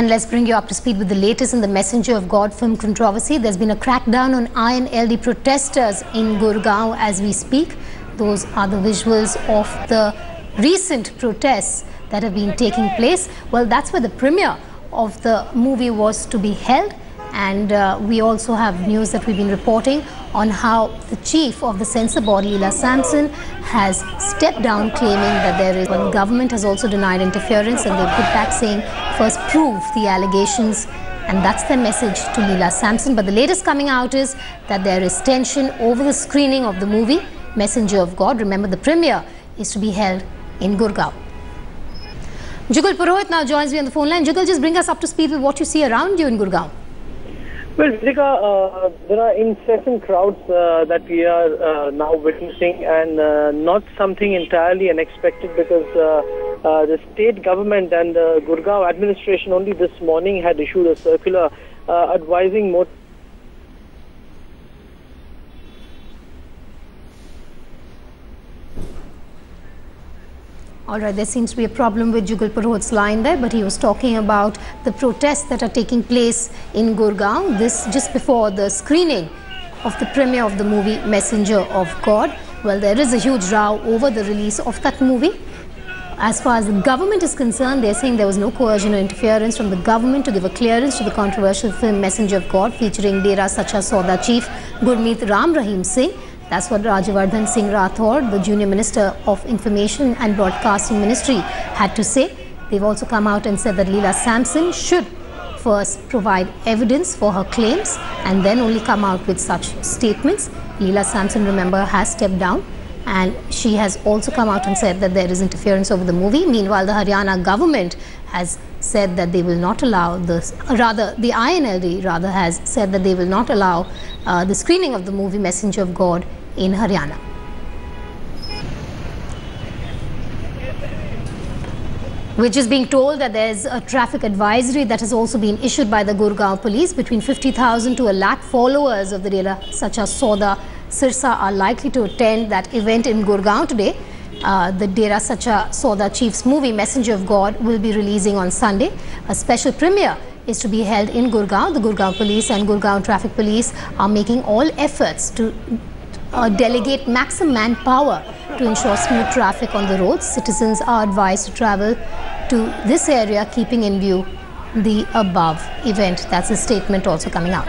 And let's bring you up to speed with the latest in the Messenger of God film controversy. There's been a crackdown on INLD protesters in Gurgaon as we speak. Those are the visuals of the recent protests that have been taking place. Well, that's where the premiere of the movie was to be held. And we also have news that we've been reporting on how the chief of the censor body, Leela Samson, has stepped down, claiming that the government has also denied interference, and they've put back saying, first prove the allegations. And that's their message to Leela Samson. But the latest coming out is that there is tension over the screening of the movie Messenger of God. Remember, the premiere is to be held in Gurgaon. Jugal Purohit now joins me on the phone line. Jugal, just bring us up to speed with what you see around you in Gurgaon. Well, Vidika, there are incessant crowds that we are now witnessing, and not something entirely unexpected, because the state government and the Gurgaon administration only this morning had issued a circular advising more. All right, there seems to be a problem with Jugal Purohit's line there, but he was talking about the protests that are taking place in Gurgaon. This just before the screening of the premiere of the movie Messenger of God. Well, there is a huge row over the release of that movie. As far as the government is concerned, they're saying there was no coercion or interference from the government to give a clearance to the controversial film Messenger of God, featuring Dera Sacha Sauda chief Gurmeet Ram Rahim Singh. That's what Rajyavardhan Singh Rathore, the Junior Minister of Information and Broadcasting Ministry, had to say. They've also come out and said that Leela Samson should first provide evidence for her claims and then only come out with such statements. Leela Samson, remember, has stepped down, and she has also come out and said that there is interference over the movie. Meanwhile, the Haryana government has said that they will not allow this, rather the INLD has said that they will not allow the screening of the movie Messenger of God in Haryana. Which is being told that there is a traffic advisory that has also been issued by the Gurgaon police. Between 50,000 to 1 lakh followers of the Dera Sacha Sauda Sirsa are likely to attend that event in Gurgaon today. The Dera Sacha Sauda chief's movie Messenger of God will be releasing on Sunday. A special premiere is to be held in Gurgaon. The Gurgaon police and Gurgaon traffic police are making all efforts to delegate maximum manpower to ensure smooth traffic on the roads. Citizens are advised to travel to this area, keeping in view the above event. That's a statement also coming out.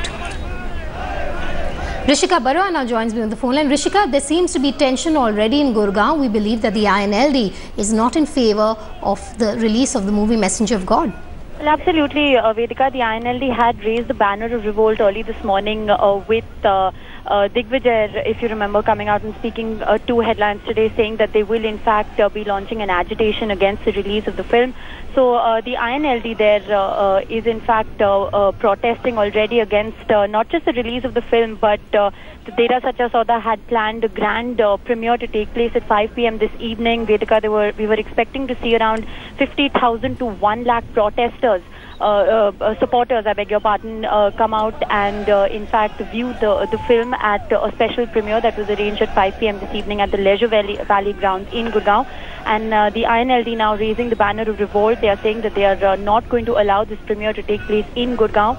Rishika Barua now joins me on the phone line. Rishika, there seems to be tension already in Gurgaon. We believe that the INLD is not in favor of the release of the movie Messenger of God. Well, absolutely, Vedika. The INLD had raised the banner of revolt early this morning with Digvijay, if you remember, coming out and speaking two headlines today, saying that they will in fact be launching an agitation against the release of the film. So the INLD there is in fact protesting already against not just the release of the film, but the Dera Sacha Sauda had planned a grand premiere to take place at 5 p.m. this evening. Vedika, we were expecting to see around 50,000 to 1 lakh protesters. Supporters, I beg your pardon, come out and in fact view the film at a special premiere that was arranged at 5 p.m. this evening at the Leisure Valley grounds in Gurgaon. And the INLD now raising the banner of revolt. They are saying that they are not going to allow this premiere to take place in Gurgaon.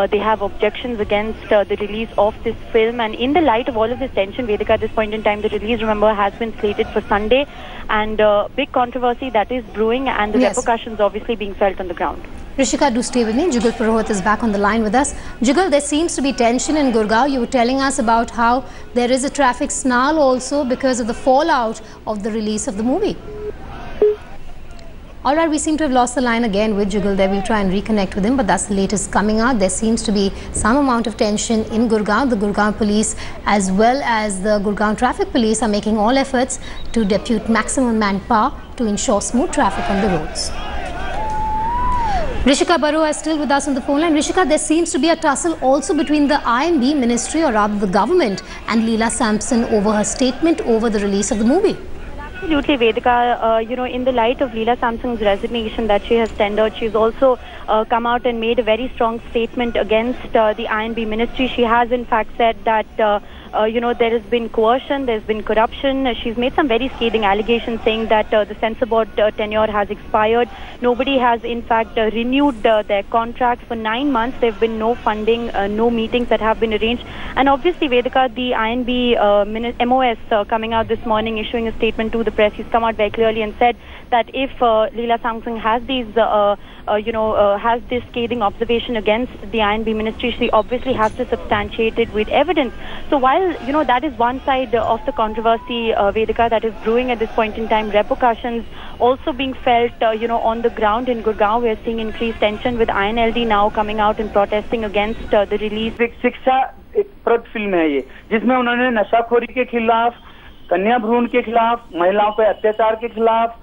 They have objections against the release of this film. And in the light of all of this tension, Vedika, at this point in time, the release, remember, has been slated for Sunday. And big controversy that is brewing, and the repercussions obviously being felt on the ground. Rishika, do stay with me. Jugal Purohit is back on the line with us. Jugal, there seems to be tension in Gurgaon. You were telling us about how there is a traffic snarl also because of the fallout of the release of the movie. All right, we seem to have lost the line again with Jugal there. We'll try and reconnect with him, but that's the latest coming out. There seems to be some amount of tension in Gurgaon. The Gurgaon police as well as the Gurgaon traffic police are making all efforts to depute maximum manpower to ensure smooth traffic on the roads. Rishika Barua is still with us on the phone line. Rishika, there seems to be a tussle also between the INB ministry, or rather the government, and Leela Samson over her statement over the release of the movie. Absolutely, Vedika. In the light of Leela Samson's resignation that she has tendered, she's also come out and made a very strong statement against the INB ministry. She has in fact said that there has been coercion, there's been corruption. She's made some very scathing allegations saying that the censor board tenure has expired. Nobody has in fact renewed their contracts for 9 months. There have been no funding, no meetings that have been arranged. And obviously, Vedika, the INB MOS coming out this morning, issuing a statement to the press, he's come out very clearly and said that if Leela Sangsang has these, has this scathing observation against the INB ministry, she obviously has to substantiate it with evidence. So while, that is one side of the controversy, Vedika, that is brewing at this point in time, repercussions also being felt, on the ground in Gurgaon. We are seeing increased tension with INLD now coming out and protesting against the release. शिक्षा एक प्रद film है ये, जिसमें उन्होंने नशाखोरी के खिलाफ, कन्या भ्रूण के खिलाफ, महिलाओं पर अत्याचार के खिलाफ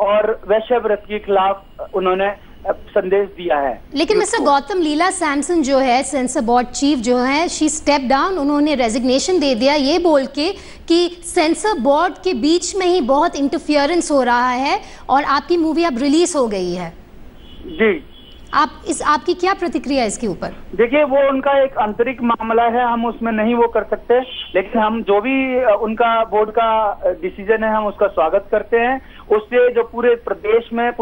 और वैश्यव्रत के खिलाफ उन्होंने संदेश दिया है। लेकिन मिस्टर गौतम, लीला सैमसन जो है सेंसर बोर्ड चीफ जो है, शी स्टेप डाउन, उन्होंने रेजिग्नेशन दे दिया ये बोल के कि सेंसर बोर्ड के बीच में ही बहुत इंटरफियरेंस हो रहा है और आपकी मूवी अब रिलीज हो गई है। जी, आपकी क्या प्रतिक्रिया है इसके ऊपर? देखिए, वो उनका एक आंतरिक मामला है, हम उसमें नहीं वो कर सकते, लेकिन हम जो भी उनका बोर्ड का डिसीजन है हम उसका स्वागत करते हैं। उससे जो पूरे देश में,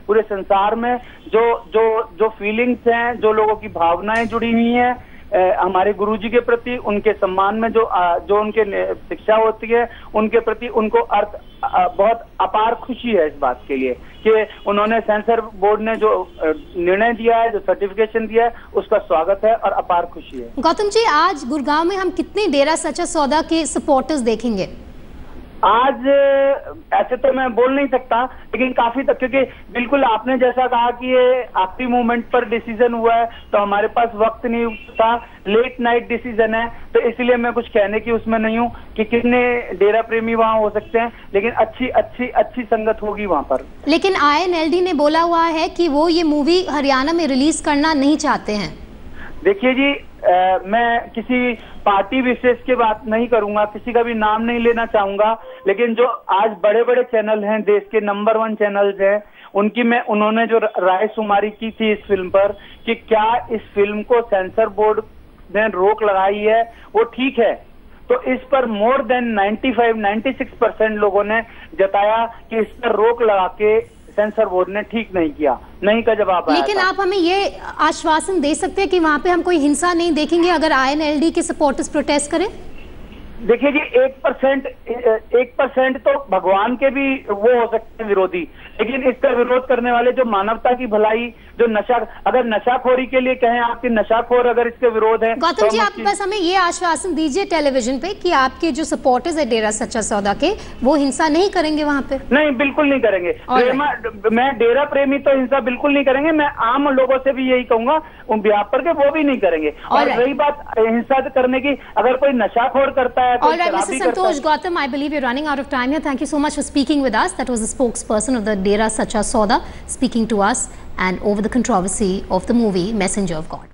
पूरे संसार में जो फीलिंग्स हैं, जो लोगों की भावनाएं जुड़ी हुई हैं हमारे गुरुजी के प्रति, उनके सम्मान में जो उनके शिक्षा होती है उनके प्रति, उनको बहुत अपार खुशी है इस बात के लिए कि उन्होंने सेंसर बोर्ड ने जो निर्णय दिया है, जो सर्टिफिकेशन दिया है, उसका स्वागत है और अपार खुशी है। गौतम जी, आज गुड़गांव में हम कितने डेरा सच्चा सौदा के सपोर्टर्स देखेंगे? आज ऐसे तो मैं बोल नहीं सकता, लेकिन काफी तक, क्योंकि बिल्कुल आपने जैसा कहा कि ये आखिरी मोमेंट पर डिसीजन हुआ है, तो हमारे पास वक्त नहीं था, लेट नाइट डिसीजन है, तो इसलिए मैं कुछ कहने की उसमें नहीं हूँ कि कितने डेरा प्रेमी वहाँ हो सकते हैं, लेकिन अच्छी संगत होगी वहाँ पर। लेकिन INLD ने बोला हुआ है कि वो ये मूवी हरियाणा में रिलीज करना नहीं चाहते हैं। देखिए जी, मैं किसी पार्टी विशेष की बात नहीं करूंगा, किसी का भी नाम नहीं लेना चाहूंगा, लेकिन जो आज बड़े बड़े चैनल हैं, देश के नंबर 1 चैनल्स हैं, उन्होंने जो राय शुमारी की थी इस फिल्म पर कि क्या इस फिल्म को सेंसर बोर्ड ने रोक लगाई है, वो ठीक है, तो इस पर मोर देन 96% लोगों ने जताया कि इस पर रोक लगा के सेंसर बोर्ड ने ठीक नहीं किया, नहीं का जवाब आया। लेकिन आप हमें ये आश्वासन दे सकते हैं कि वहां पे हम कोई हिंसा नहीं देखेंगे अगर INLD के सपोर्टर्स प्रोटेस्ट करें? देखिए जी, 1% तो भगवान के भी वो हो सकते हैं विरोधी, लेकिन इसका विरोध करने वाले जो मानवता की भलाई, जो अगर नशाखोरी के लिए कहें आपके नशाखोर अगर इसके विरोध है। गौतम जी, आप बस हमें ये आश्वासन दीजिए टेलीविजन पे कि आपके जो सपोर्टर्स है डेरा सच्चा सौदा के, वो हिंसा नहीं करेंगे वहाँ पे? नहीं, बिल्कुल नहीं करेंगे। मैं डेरा प्रेमी तो हिंसा बिल्कुल नहीं करेंगे, मैं आम लोगों से भी यही कहूंगा उन बिहार पर के, वो भी नहीं करेंगे। और रही बात हिंसा करने की, अगर कोई नशाखोर करता है, all right, Mr. Santosh Gautam, I believe you're running out of time here. Thank you so much for speaking with us. That was the spokesperson of the Dera Sacha Sauda speaking to us and over the controversy of the movie Messenger of God.